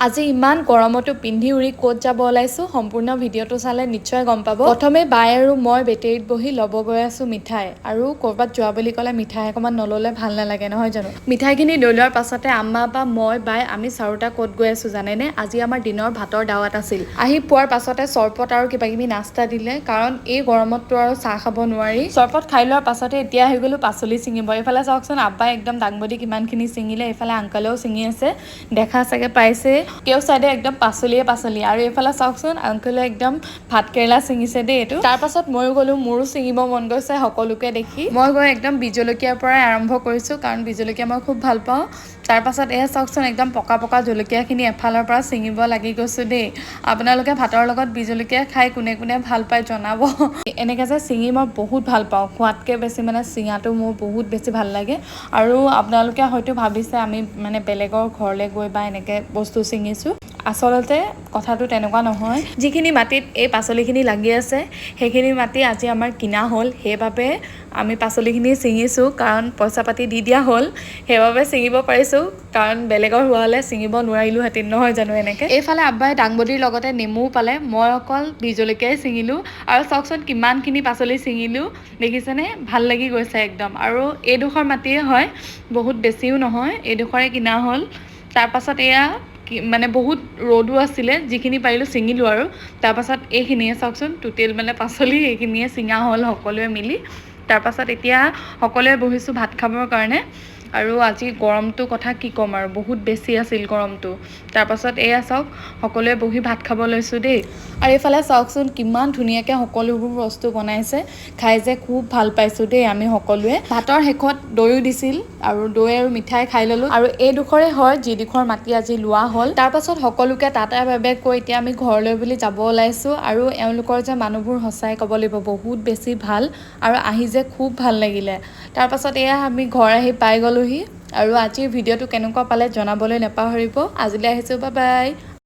আজি ইমান গৰমতো পিন্ধি উৰি ক'ত যাব ওলাইছো সম্পূৰ্ণ ভিডিঅ'টো চালে নিশ্চয় গম পাব। প্ৰথমে বাই আৰু মই বেটেৰীত বহি ল'ব গৈ আছো মিঠাই, আৰু ক'ৰবাত যোৱা বুলি ক'লে মিঠাই অকণমান নল'লে ভাল নালাগে নহয় জানো। মিঠাইখিনি লৈ লোৱাৰ পাছতে আম্মা বা মই বাই আমি চাৰোটা ক'ত গৈ আছো জানেনে? আজি আমাৰ দিনৰ ভাতৰ দাৱাত আছিল। আহি পোৱাৰ পাছতে চৰপত আৰু কিবা কিবি নাস্তা দিলে, কাৰণ এই গৰমততো আৰু চাহ খাব নোৱাৰি। চৰপত খাই লোৱাৰ পাছতে এতিয়া আহি গ'লো পাচলি ছিঙিব। এইফালে চাওকচোন আব্বাই একদম দাংবডি কিমানখিনি ছিঙিলে, এইফালে আংকলেও ছিঙি আছে, দেখা চাগে পাইছে। কেউ চাইডে একদম পাচলিয়ে পাচলি, আৰু এইফালে চাওকচোন আংকলে একদম ভাত কেৰেলা ছিঙিছে দেই এইটো। তাৰ পাছত ময়ো গ'লো, মোৰো ছিঙিব মন গৈছে সকলোকে দেখি। মই গৈ একদম বীজ জলকীয়াৰ পৰাই আৰম্ভ কৰিছোঁ, কাৰণ বীজ জলকীয়া মই খুব ভাল পাওঁ। তাৰ পাছত এয়া চাওকচোন একদম পকা পকা জলকীয়াখিনি এফালৰ পৰা ছিঙিব লাগি গৈছোঁ দেই। আপোনালোকে ভাতৰ লগত বীজ জলকীয়া খাই কোনে কোনে ভাল পায় জনাব। এনেকৈ যে ছিঙি মই বহুত ভাল পাওঁ, খোৱাতকৈ বেছি মানে ছিঙাটো মোৰ বহুত বেছি ভাল লাগে। আৰু আপোনালোকে হয়তো ভাবিছে আমি মানে বেলেগৰ ঘৰলৈ গৈ বা এনেকৈ বস্তু ছিঙিছোঁ। আচলতে কথাটো তেনেকুৱা নহয়। যিখিনি মাটিত এই পাচলিখিনি লাগি আছে সেইখিনি মাটি আজি আমাৰ কিনা হ'ল, সেইবাবে আমি পাচলিখিনি ছিঙিছোঁ, কাৰণ পইচা পাতি দি দিয়া হ'ল, সেইবাবে ছিঙিব পাৰিছোঁ। কাৰণ বেলেগৰ হোৱা হ'লে ছিঙিব নোৱাৰিলোহেঁতেন নহয় জানো এনেকৈ। এইফালে আব্বাই দাংবডিৰ লগতে নেমুও পালে, মই অকল বীজ জলকীয়াই ছিঙিলোঁ। আৰু চাওকচোন কিমানখিনি পাচলি ছিঙিলোঁ দেখিছেনে? ভাল লাগি গৈছে একদম। আৰু এইডোখৰ মাটিয়ে হয়, বহুত বেছিও নহয়, এইডোখৰে কিনা হ'ল। তাৰপাছত এয়া মানে বহুত ৰ'দো আছিলে, যিখিনি পাৰিলোঁ ছিঙিলোঁ। আৰু তাৰপাছত এইখিনিয়ে চাওকচোন টোটেল মানে পাচলি এইখিনিয়ে ছিঙা হ'ল সকলোৱে মিলি। তাৰপাছত এতিয়া সকলোৱে বহিছোঁ ভাত খাবৰ কাৰণে। আৰু আজি গৰমটোৰ কথা কি ক'ম আৰু, বহুত বেছি আছিল গৰমটো। তাৰপাছত এয়া চাওক সকলোৱে বহি ভাত খাব লৈছোঁ দেই। আৰু এইফালে চাওকচোন কিমান ধুনীয়াকৈ সকলোবোৰ বস্তু বনাইছে, খাই যে খুব ভাল পাইছোঁ দেই আমি সকলোৱে। ভাতৰ শেষত দৈও দিছিল, আৰু দৈ আৰু মিঠাই খাই ল'লোঁ। আৰু এইডোখৰে হয় যিডোখৰ মাটি আজি লোৱা হ'ল। তাৰপাছত সকলোকে টাটা বাই বাই কৈ এতিয়া আমি ঘৰলৈ বুলি যাব ওলাইছোঁ। আৰু এওঁলোকৰ যে মানুহবোৰ সঁচাই ক'ব লাগিব বহুত বেছি ভাল, আৰু আহি যে খুব ভাল লাগিলে। তাৰপাছত এয়া আমি ঘৰ আহি পাই গ'লোহি। আৰু আজিৰ ভিডিঅ'টো কেনেকুৱা পালে জনাবলৈ নাপাহৰিব। আজিলৈ আহিছোঁ, বাই বাই।